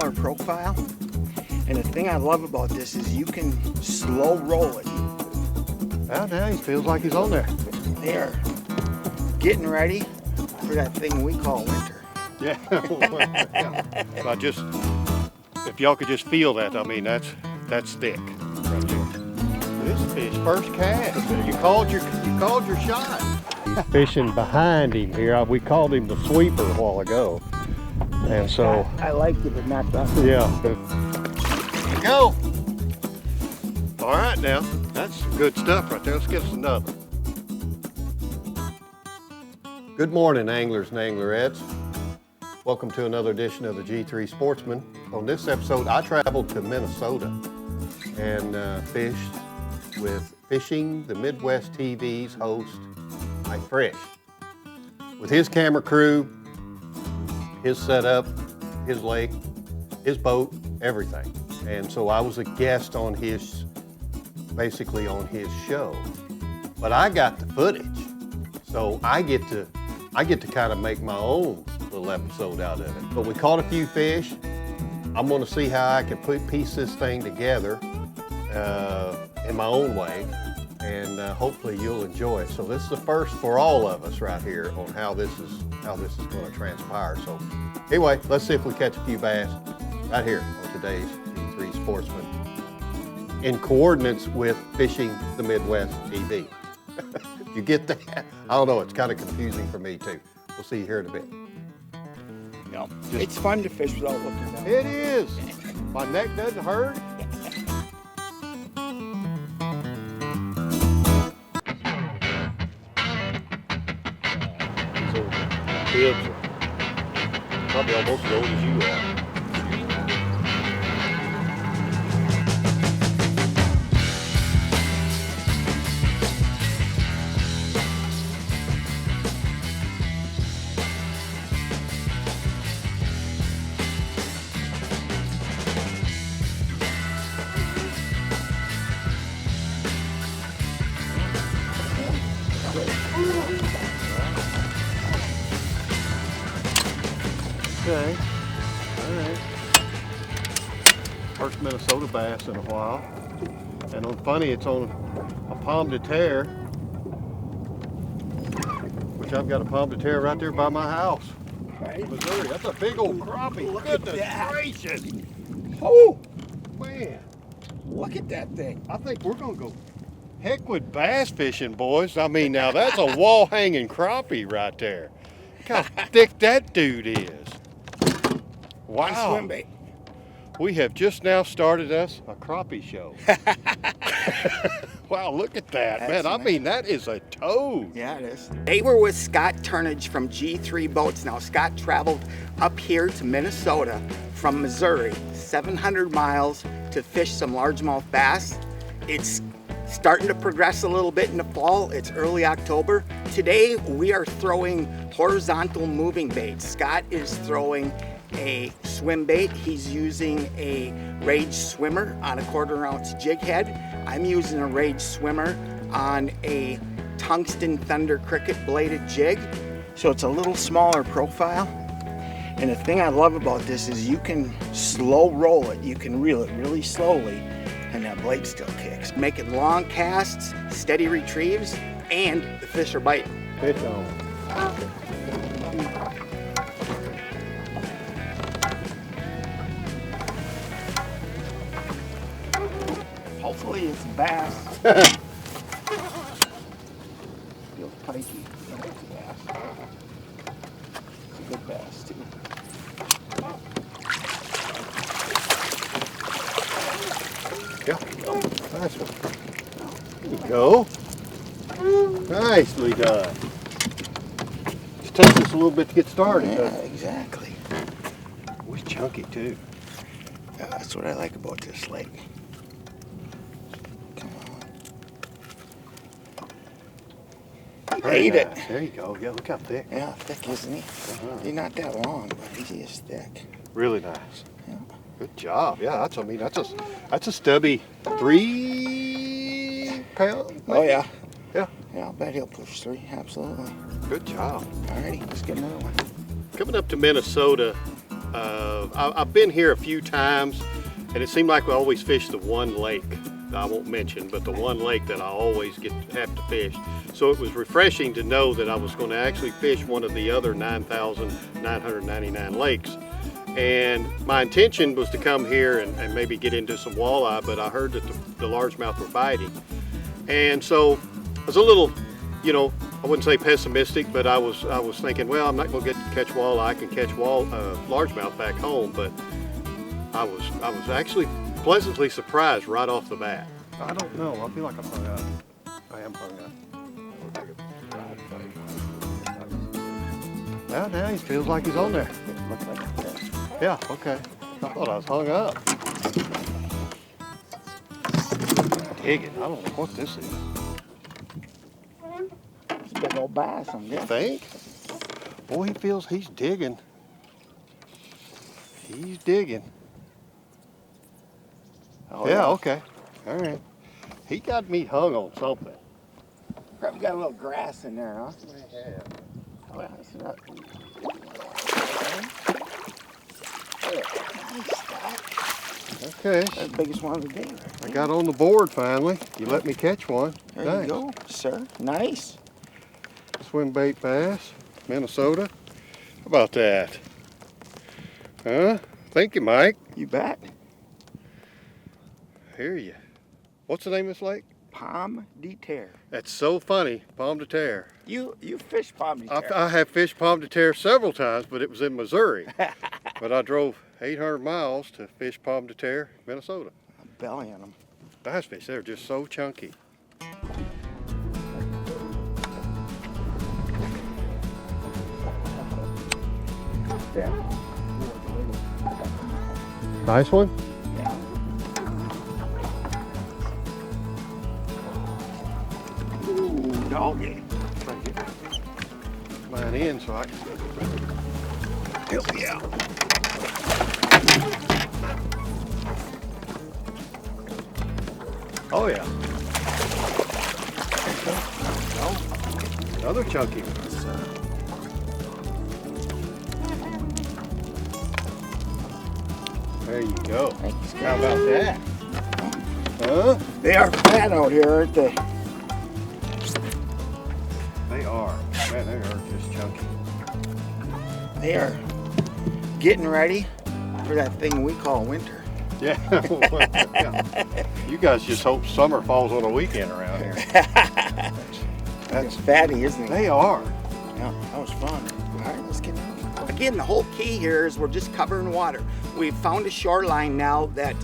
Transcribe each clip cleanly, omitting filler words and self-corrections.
smaller profile. And the thing I love about this is you can slow roll it. Well, now he feels like he's on there. There. Getting ready for that thing we call winter. Yeah. If y'all could just feel that, I mean, that's thick right there. This fish, first cast. You called your shot. He's fishing behind him here. We called him the sweeper a while ago. And so I liked it, but not that. Yeah. There you go. All right now. That's some good stuff right there. Let's get us another. Good morning, anglers and anglerettes. Welcome to another edition of the G3 Sportsman. On this episode, I traveled to Minnesota and fished with Fishing the Midwest TV's host, Mike Frisch. With his camera crew, his setup, his lake, his boat, everything. And so I was a guest on basically on his show. But I got the footage. So I get to kind of make my own little episode out of it. But we caught a few fish. I'm gonna see how I can piece this thing together in my own way, and hopefully you'll enjoy it. So this is the first for all of us right here on how this is gonna transpire. So anyway, let's see if we catch a few bass right here on today's G3 Sportsman in coordinates with Fishing the Midwest TV. You get that? I don't know, it's kind of confusing for me too. We'll see you here in a bit. No, it's fun to fish without looking down. It is. My neck doesn't hurt. These bibs are probably almost as old as you are. Okay, all right. First Minnesota bass in a while. And funny, it's on a pomme de terre, which I've got a pomme de terre right there by my house. Right. Missouri, that's a big old crappie. Goodness gracious. Oh, Man, look at that thing. I think we're gonna go heck with bass fishing, boys. I mean, now that's a wall hanging crappie right there. Look how thick that dude is. Wow. Swim bait. We have just now started us a crappie show. Wow, look at that, man. I mean, that is a toad. Yeah, it is. They were with Scott Turnage from G3 Boats. Now, Scott traveled up here to Minnesota from Missouri, 700 miles to fish some largemouth bass. It's starting to progress a little bit in the fall. It's early October. Today, we are throwing horizontal moving baits. Scott is throwing a swim bait. He's using a Rage swimmer on a 1/4 ounce jig head. I'm using a Rage swimmer on a tungsten Thunder Cricket bladed jig. So it's a little smaller profile. And the thing I love about this is you can slow roll it. You can reel it really slowly and that blade still kicks. Making long casts, steady retrieves, and the fish are biting. Fish on. Hopefully it's bass. Feels pikey. No, it's a bass. It's a good bass too. Yeah. Nice one. There you go. Nicely done. Just takes us a little bit to get started. Yeah, exactly. It was chunky too. Yeah, that's what I like about this lake. Come on. He ate it. There you go. Yeah, look how thick. Yeah, thick, isn't he? He's not that long, but he is thick. Really nice. Yeah. Good job. Yeah, that's a stubby 3 pound. Oh yeah. Yeah. Yeah, I'll bet he'll push 3. Absolutely. Good job. Alrighty, let's get another one. Coming up to Minnesota, I've been here a few times, and it seemed like we always fish the one lake. I won't mention, but the one lake that I always have to fish. So it was refreshing to know that I was going to actually fish one of the other 9,999 lakes. And my intention was to come here and maybe get into some walleye, but I heard that the largemouth were biting. And so I was a little, you know, I wouldn't say pessimistic, but I was thinking, well, I'm not going to get to catch walleye. I can catch largemouth back home, but I was actually pleasantly surprised right off the bat. I don't know. I feel like I'm hung up. I am hung up. Now he feels like he's on there. Yeah, okay. I thought I was hung up. Dig it. I don't know what this is. It's a big old bass, I'm You guessing. think? Boy, he feels he's digging. He's digging. Oh, Yeah, okay. All right. He got me hung on something. Probably got a little grass in there, huh? Yeah. Oh, yeah, that's not... Okay. That's the biggest one of the day. I got on the board finally. You let me catch one. There Nice. you go, sir. Nice. Swim bait bass, Minnesota. How about that? Huh? Thank you, Mike. You bet. Hear you. What's the name of this lake? Pomme de terre. That's so funny. Pomme de terre. You fish Pomme de terre. I have fished Pomme de terre several times, but it was in Missouri. But I drove 800 miles to fish Pomme de terre, Minnesota. I'm bellying them. Bass fish, they're just so chunky. Yeah. Nice one. Ooh, doggy. Mine in so I can help me out. Oh yeah. Another chunky one. There you go. Thanks, How guys. about that? Huh? They are fat out here, aren't they? They are. Man, they are just chunky. They are getting ready for that thing we call winter. Yeah. You guys just hope summer falls on a weekend around here. That's fatty, isn't it? They are. Yeah, that was fun. All right, let's get on. Again, the whole key here is we're just covering water. We've found a shoreline now that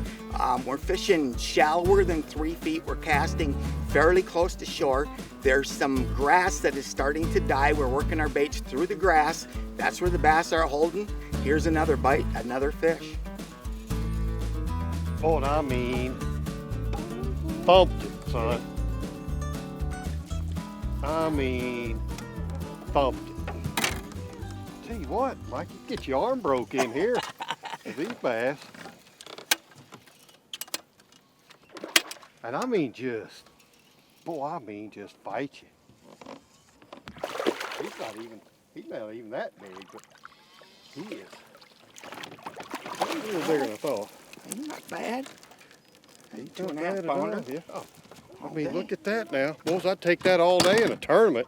we're fishing shallower than 3 feet. We're casting fairly close to shore. There's some grass that is starting to die. We're working our baits through the grass. That's where the bass are holding. Here's another bite, another fish. Oh, and I mean, thumped it, son. I mean, thumped it. Tell you what, Mike, you get your arm broke in here with these bass. And I mean just, boy, I mean just fight you. He's not even that big, but he is. He's a little bigger than I thought. He's not bad. He's 2.5 not bad at pounder. all, yeah. I mean, day. look at that now. Boys, I'd take that all day in a tournament.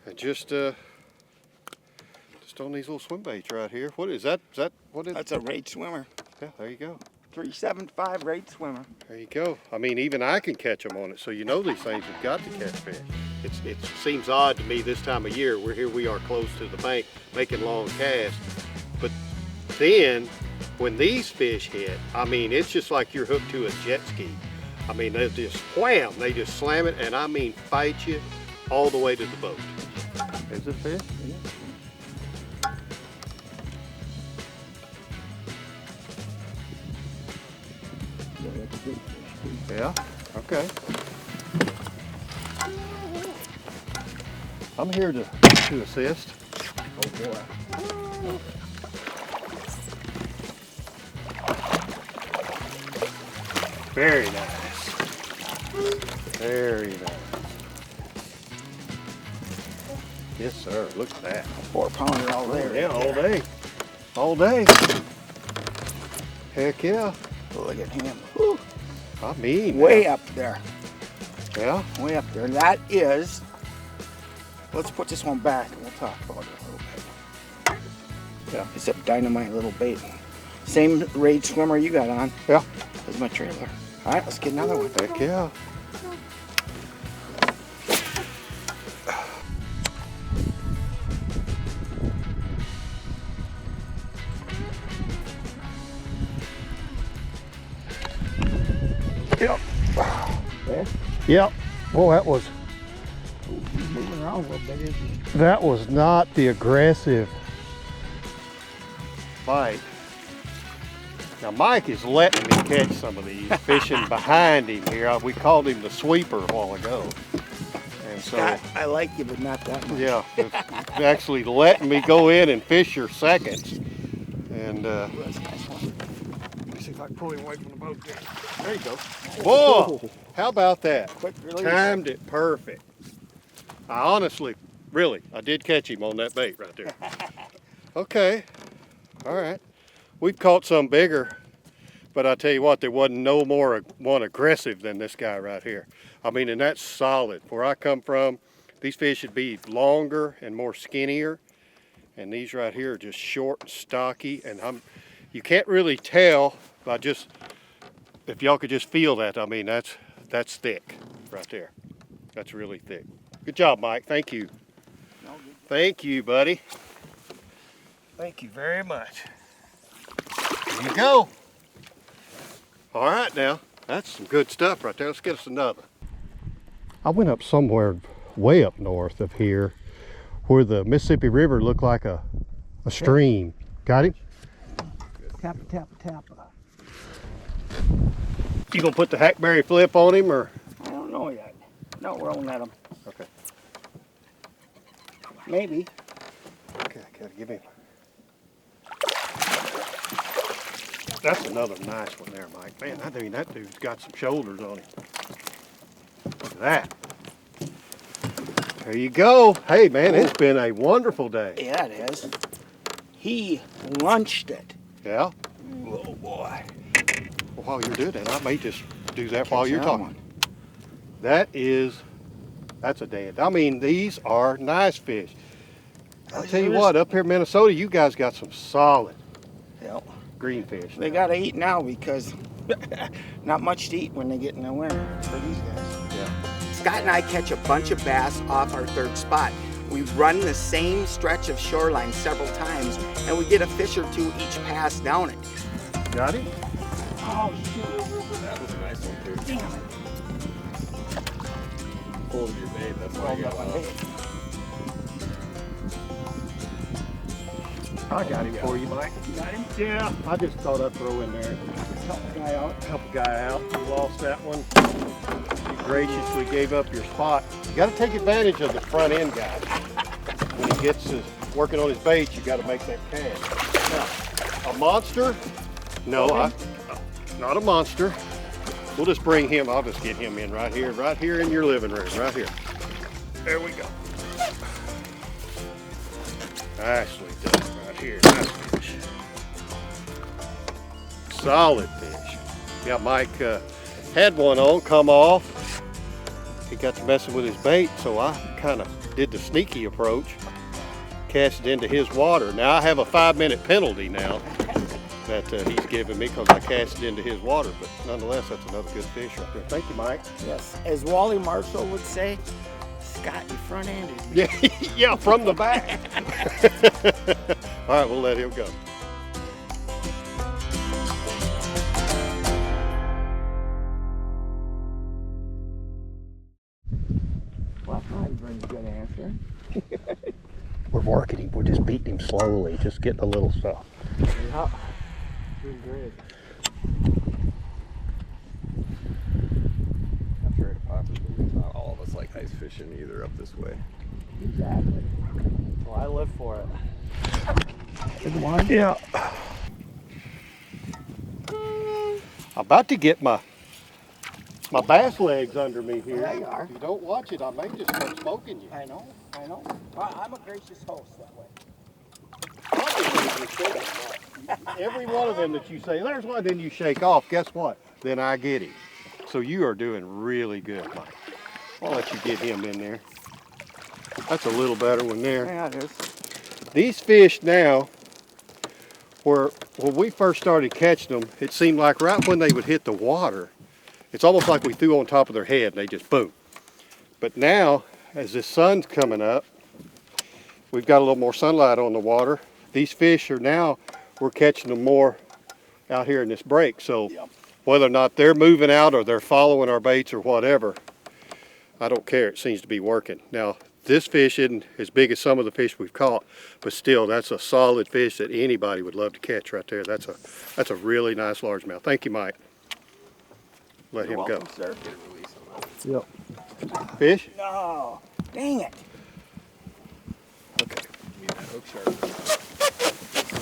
And just on these little swim baits right here. What is that? That's a rate swimmer. Yeah, there you go. 375 rate swimmer. There you go. I mean, even I can catch them on it, so you know these things have got to catch fish. It seems odd to me this time of year. We are close to the bank making long casts. But then when these fish hit, I mean, it's just like you're hooked to a jet ski. I mean, they just wham, they just slam it, and I mean fight you all the way to the boat. Is it fish? Yeah, okay. I'm here to assist. Oh boy. Very nice. Very nice. Yes, sir. Look at that. 4-pounder all there. Yeah, all day. All day. Heck yeah. Look at him. Whew. I mean. Way up there. Yeah. Way up there. That is, let's put this one back and we'll talk about it a little bit. Yeah. It's a dynamite little bait. Same Rage swimmer you got on. Yeah. As my trailer. All right, let's get another one. Heck yeah. Yep. Yeah. Yep. Well, that was. He's moving around a little bit, isn't he? That was not the aggressive bite. Now Mike is letting me catch some of these fishing behind him here. We called him the sweeper a while ago. And so, Scott, I like you, but not that much. yeah, it's actually letting me go in and fish your seconds. And That's a nice one. let me see if I can pull him away from the boat there. There you go. Whoa! How about that? Quick release. Timed it perfect. I honestly, really, I did catch him on that bait right there. Okay, all right. We've caught some bigger, but I tell you what, there wasn't no more one aggressive than this guy right here. I mean, and that's solid. Where I come from, these fish should be longer and more skinnier, and these right here are just short and stocky, and you can't really tell by just, if y'all could just feel that, I mean, that's thick right there. That's really thick. Good job, Mike. Thank you. Thank you, buddy. Thank you very much. There you go. All right now, that's some good stuff right there. Let's get us another. I went up somewhere way up north of here where the Mississippi River looked like a stream. Got him? Tap, tap, tap. You gonna put the hackberry flip on him or? I don't know yet. No, we're only at him. Okay. Maybe. Okay, gotta give him. That's another nice one there, Mike. Man, I mean, that dude's got some shoulders on him. Look at that. There you go. Hey, man, it's been a wonderful day. Yeah, it is. He lunched it. Yeah? Oh, boy. Well, while you're doing that, I may just do that Catch while you're that talking. one. That's a damn. I mean, these are nice fish. I'll tell you Here's- what, up here in Minnesota, you guys got some solid Yep. green fish. They gotta eat now because not much to eat when they get in the winter for these guys. Yeah. Scott and I catch a bunch of bass off our third spot. We run the same stretch of shoreline several times and we get a fish or two each pass down it. Got him? Oh, shoot. That was a nice one too. Damn it. Pulled your bait, that's why Rolled you up got my lost. bait. I got him for you, Mike. You got him? Yeah, I just thought I'd throw in there. Help the guy out. Help a guy out. You lost that one. You graciously gave up your spot. You got to take advantage of the front end guy. When he gets to working on his bait, you got to make that cast. Now, a monster? No, not a monster. We'll just bring him. I'll just get him in right here in your living room, right here. There we go. Nicely done right here. Nice fish. Solid fish. Yeah, Mike had one on, come off. He got to messing with his bait, so I kind of did the sneaky approach, cast it into his water. Now I have a 5-minute penalty now that he's giving me because I cast it into his water, but nonetheless, that's another good fish right there. Thank you, Mike. Yes. As Wally Marshall would say, Scott, you front-ended me. Yeah, yeah, from the back. All right, we'll let him go. Well, that's not a very good answer. We're working him. We're just beating him slowly, just getting a little stuff. Yeah. Doing great. I'm sure it possibly not all of us like ice fishing either up this way. Exactly. Well, I live for it. Good one. Yeah. About to get my my bass leg's under me here. There you are. If you don't watch it, I may just start smoking you. I know. I'm a gracious host that way. Every one of them that you say, there's one, then you shake off. Guess what? Then I get him. So you are doing really good, Mike. I'll let you get him in there. That's a little better one there. Yeah, it is. These fish now, when we first started catching them, it seemed like right when they would hit the water, it's almost like we threw on top of their head and they just boom. But now, as the sun's coming up, we've got a little more sunlight on the water. These fish are now, we're catching them more out here in this break. So whether or not they're moving out or they're following our baits or whatever, I don't care. It seems to be working. Now, this fish isn't as big as some of the fish we've caught, but still, that's a solid fish that anybody would love to catch right there. That's a really nice largemouth. Thank you, Mike. Let him go. Sir. Yep. Fish? No. Dang it. Okay. Hook shark.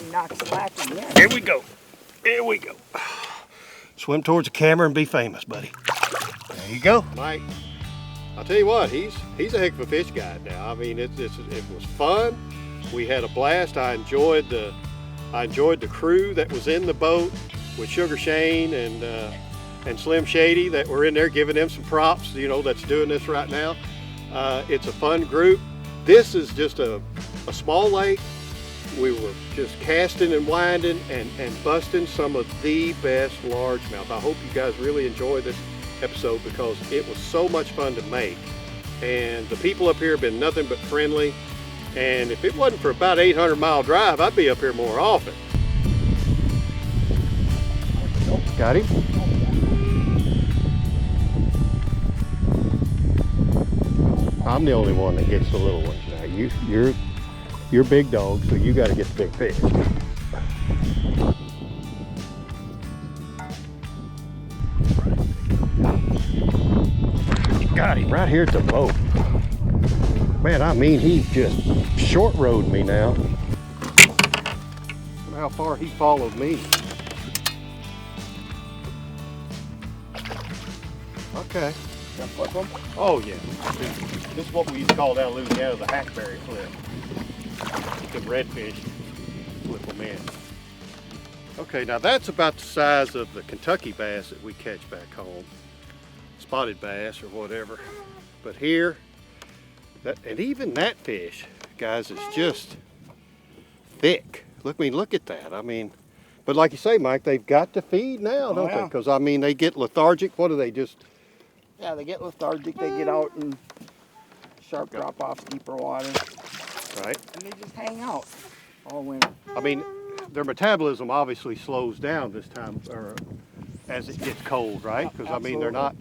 He knocked slack again. Here we go. Here we go. Swim towards the camera and be famous, buddy. There you go. Mike, I'll tell you what, he's a heck of a fish guide now. I mean, it was fun. We had a blast. I enjoyed the crew that was in the boat with Sugar Shane and Slim Shady that were in there, giving them some props, you know, that's doing this right now. It's a fun group. This is just a small lake. We were just casting and winding and busting some of the best largemouth. I hope you guys really enjoy this episode because it was so much fun to make. And the people up here have been nothing but friendly. And if it wasn't for about 800-mile drive, I'd be up here more often. Got him? I'm the only one that gets the little ones now. You're big dog, so you got to get the big fish. Got him right here at the boat. Man, I mean, he just short rode me now. Look how far he followed me. Okay. Flip him. Oh yeah. This is what we used to call down Louisiana the hackberry flip. The redfish flip them in. Okay, now that's about the size of the Kentucky bass that we catch back home. Spotted bass or whatever. But here, and even that fish, guys, is just thick. Look at that. I mean, but like you say, Mike, they've got to feed now, don't they? Because I mean, they get lethargic. What do they just? Yeah, they get lethargic. They get out and sharp drop-offs, deeper water. Right. And they just hang out all winter. I mean, their metabolism obviously slows down this time, or as it gets cold, right? Because I mean, they're not.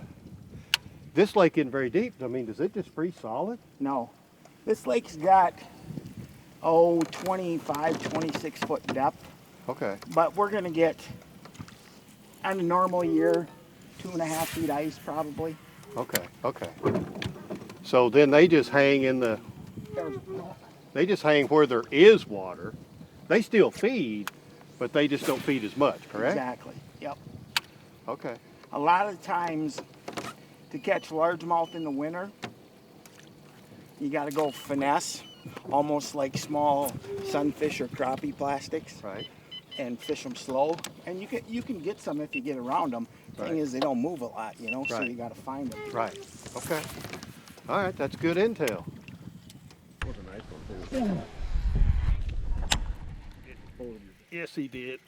This lake isn't very deep. I mean, does it just freeze solid? No. This lake's got, 25, 26 foot depth. Okay. But we're gonna get, on a normal year, 2.5 feet ice probably. Okay. Okay. So then they just hang in the. They just hang where there is water. They still feed, but they just don't feed as much, correct? Exactly. Yep. Okay. A lot of times, to catch largemouth in the winter, you got to go finesse, almost like small sunfish or crappie plastics, Right. and fish them slow. And you can get some if you get around them. Right. Thing is, they don't move a lot, you know, so Right. you got to find them. Right. Okay. All right. That's good intel. Was a nice one too. Yes, he did.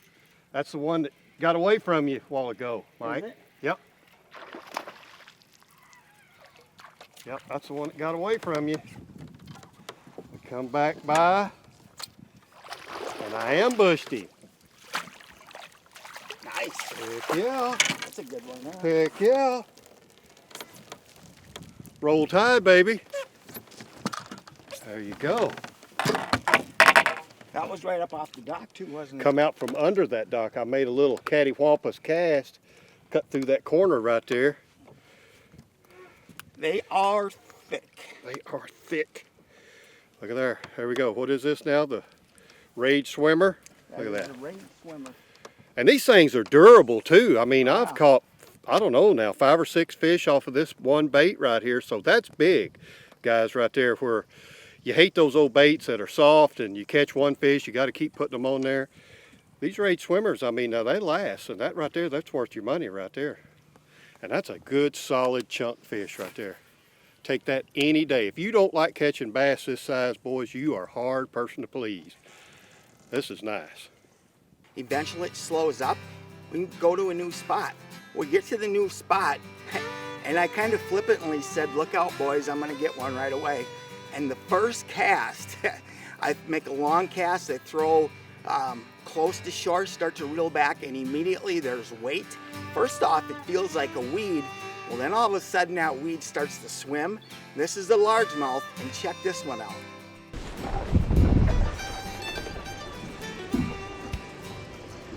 That's the one that got away from you a while ago, Mike. it? Yep. Yep, that's the one that got away from you. We come back by, and I ambushed him. Nice. Heck yeah. That's a good one, huh? Heck yeah. Roll Tide, baby. There you go. That was right up off the dock too, wasn't it? Come out from under that dock. I made a little cattywampus cast, cut through that corner right there. They are thick. They are thick. Look at there. There we go. What is this now? The Rage Swimmer. Look at is that. a ring swimmer. And these things are durable too. I mean, Wow. I've caught I don't know now, 5 or 6 fish off of this one bait right here. So that's big, guys, right there, where you hate those old baits that are soft and you catch one fish, you got to keep putting them on there. These rage swimmers, I mean, now they last, and that right there, that's worth your money right there. And that's a good solid chunk fish right there. Take that any day. If you don't like catching bass this size, boys, you are a hard person to please. This is nice. Eventually it slows up, we can go to a new spot. We get to the new spot, and I kind of flippantly said, look out boys, I'm gonna get one right away. And the first cast, I make a long cast, I throw close to shore, start to reel back, and immediately there's weight. First off, it feels like a weed. Well, then all of a sudden that weed starts to swim. This is the largemouth, and check this one out.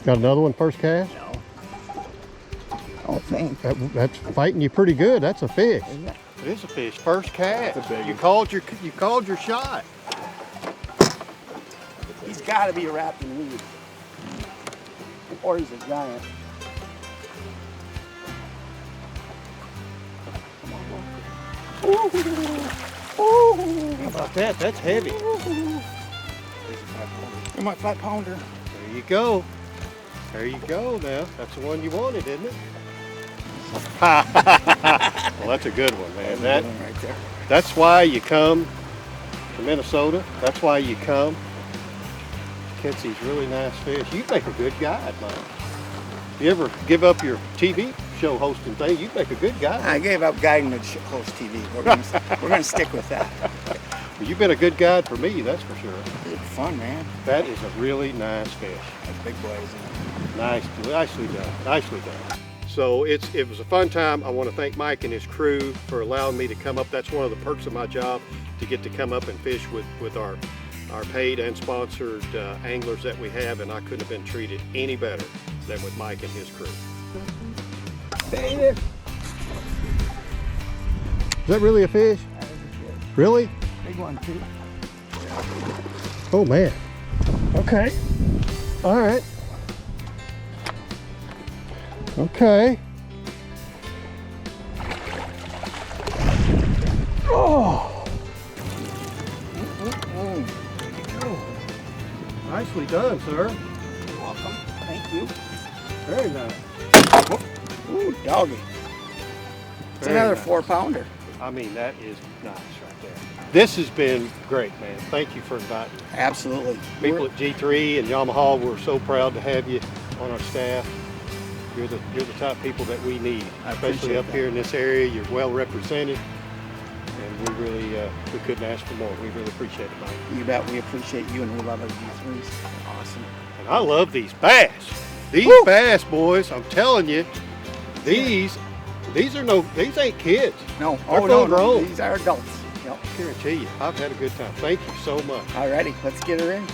Got another one first cast? No. Oh, thank. That's fighting you pretty good. That's a fish. It is a fish. First cast. That's a big You called your shot. He's got to be wrapped in weed, or he's a giant. How about that? That's heavy. You're my 5-pounder. There you go. There you go now. That's the one you wanted, isn't it? Well, that's a good one, man. Right there. That's why you come to Minnesota. That's why you come to catch these really nice fish. You make a good guide, Mike. You ever give up your TV show hosting thing? You make a good guide. I gave up guiding the host TV. We're gonna stick with that. Well, you've been a good guide for me, that's for sure. It's fun, man. That is a really nice fish. That's big boys. Nicely done, nicely done. So it was a fun time. I want to thank Mike and his crew for allowing me to come up. That's one of the perks of my job, to get to come up and fish with our paid and sponsored anglers that we have, and I couldn't have been treated any better than with Mike and his crew. Baby. Is that really a fish? Really? Big one too. Oh man. Okay. All right. Okay. Oh. There you go. Nicely done, sir. You're welcome. Thank you. Very nice. Ooh, doggy. It's Very another nice. 4-pounder. I mean, that is nice right there. This has been great, man. Thank you for inviting me. Absolutely. People at G3 and Yamaha, we're so proud to have you on our staff. You're the type of people that we need, I especially appreciate up that. here in this area. You're well represented, and we really we couldn't ask for more. We really appreciate it, Mike. You bet. We appreciate you, and we love our G3s. Awesome. And I love these bass. These bass, boys, I'm telling you, these ain't kids. No. They're Oh, full no. grown. These are adults. Yep. I guarantee you, I've had a good time. Thank you so much. Alrighty. Let's get her in.